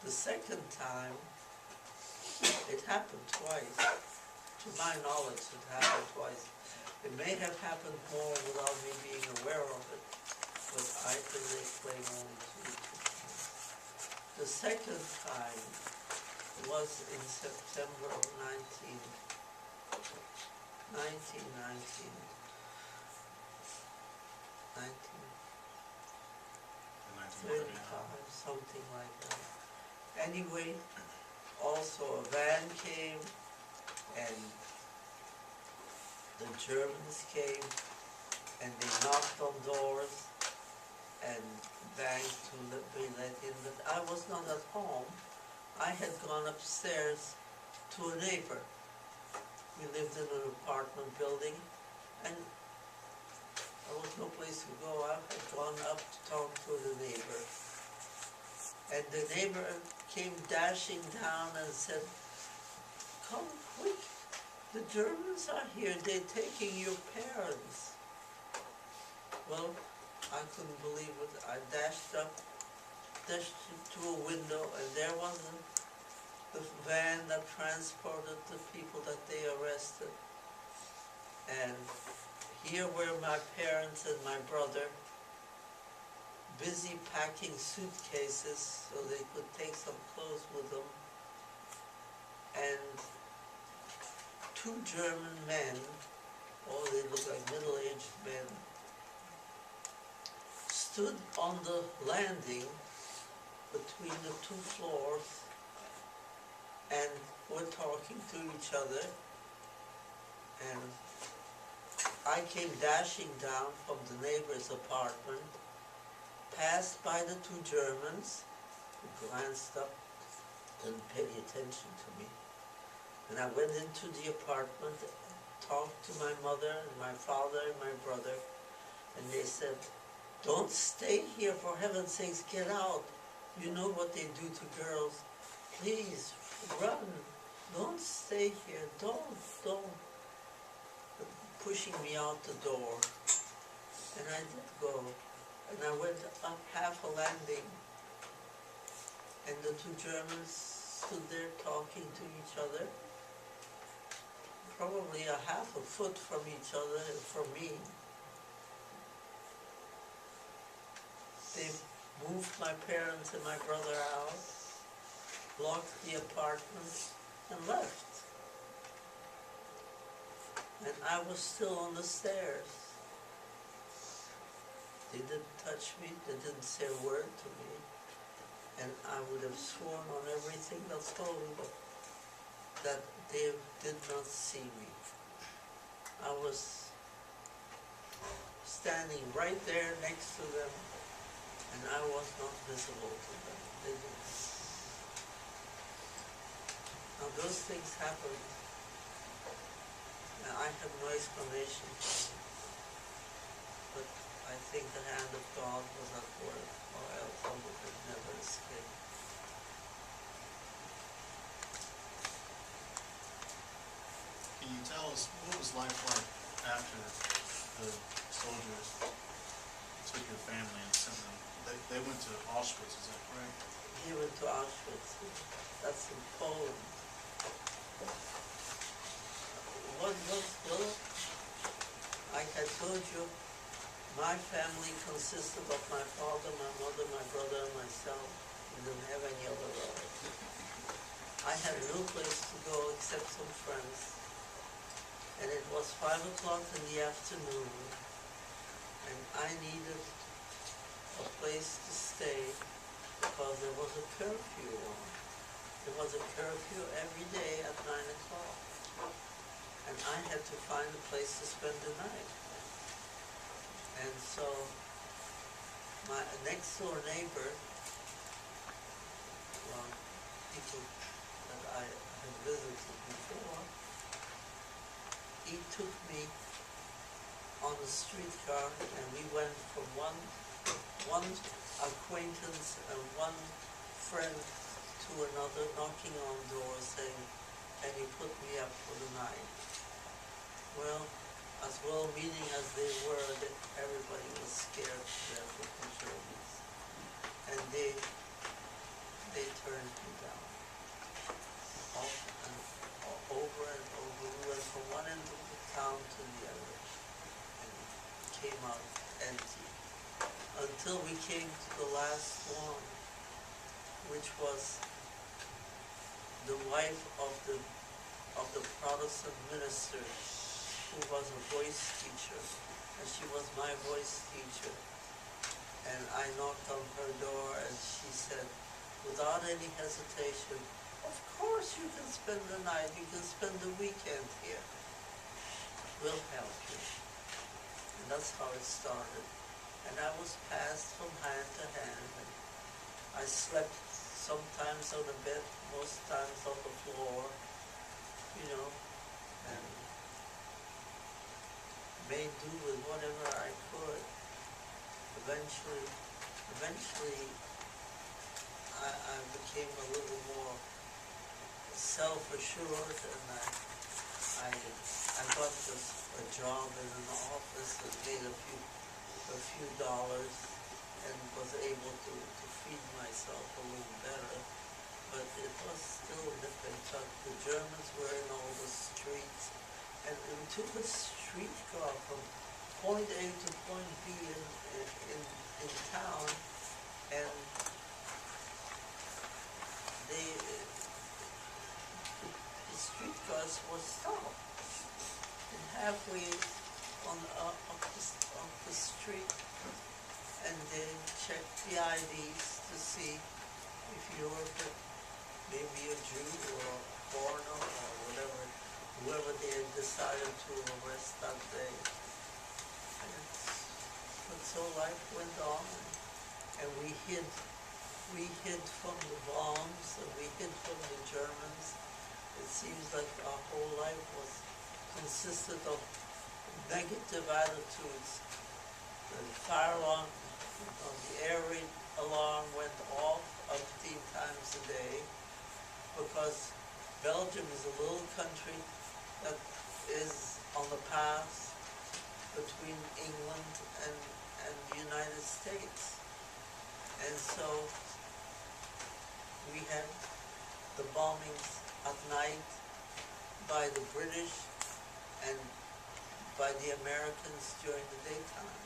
The second time, it happened twice. To my knowledge, it happened twice. It may have happened more without me being aware of it, but I can explain only two times. The second time was in September of 1935, something like that. Anyway, also a van came, and the Germans came, and they knocked on doors and begged to be let in, but I was not at home. I had gone upstairs to a neighbor. We lived in an apartment building, and there was no place to go. I had gone up to talk to the neighbor. And the neighbor came dashing down and said, "Come quick, the Germans are here, they're taking your parents." Well, I couldn't believe it. I dashed to a window, and there was the van that transported the people that they arrested. And here were my parents and my brother, busy packing suitcases so they could take some clothes with them. And two German men, oh, they looked like middle-aged men, stood on the landing between the two floors and were talking to each other. And I came dashing down from the neighbor's apartment, passed by the two Germans, who glanced up, didn't pay any attention to me. And I went into the apartment, talked to my mother and my father and my brother, and they said, "Don't stay here, for heaven's sakes, get out. You know what they do to girls. Please, run. Don't stay here, don't. Pushing me out the door. And I did go. And I went up half a landing, and the two Germans stood there talking to each other, probably a half a foot from each other and from me. They moved my parents and my brother out, locked the apartment, and left. And I was still on the stairs. They didn't touch me, they didn't say a word to me, and I would have sworn on everything that's holy that they did not see me. I was standing right there next to them, and I was not visible to them. They didn't. Now those things happened, and I have no explanation for them. But I think the hand of God was at work, or else I would have never escaped. Can you tell us what was life like after the soldiers took your family and sent them? They went to Auschwitz, is that correct? He went to Auschwitz. That's in Poland. Well, like I told you, my family consisted of my father, my mother, my brother, and myself. We didn't have any other relatives. I had no place to go except some friends. And it was 5 o'clock in the afternoon, and I needed a place to stay because there was a curfew on. There was a curfew every day at 9 o'clock. And I had to find a place to spend the night. And so my next door neighbor, well, people that I had visited before, he took me on the streetcar, and we went from one acquaintance and one friend to another, knocking on doors saying, "Can you put me up for the night?" Well, as well-meaning as they were, everybody was scared to death of the Germans. And they turned came out empty. Until we came to the last one, which was the wife of the Protestant minister who was a voice teacher, and she was my voice teacher. And I knocked on her door and she said, without any hesitation, of course you can spend the night, you can spend the weekend here. We'll help you. And that's how it started. And I was passed from hand to hand. And I slept sometimes on the bed, most times on the floor, and made do with whatever I could. Eventually, I became a little more self-assured, and I got a job in an office that made a few dollars, and was able to feed myself a little better. But it was still different. The Germans were in all the streets, and we took a streetcar from point A to point B in town, and the streetcars were stopped. And halfway up the street, and they checked the IDs to see if you were maybe a Jew or a foreigner or whoever they had decided to arrest that day. But so life went on, and we hid from the bombs, and we hid from the Germans. It seems like our whole life consisted of negative attitudes. The fire alarm, the air raid alarm went off 15 times a day, because Belgium is a little country that is on the path between England and the United States. And so we had the bombings at night by the British and by the Americans during the daytime.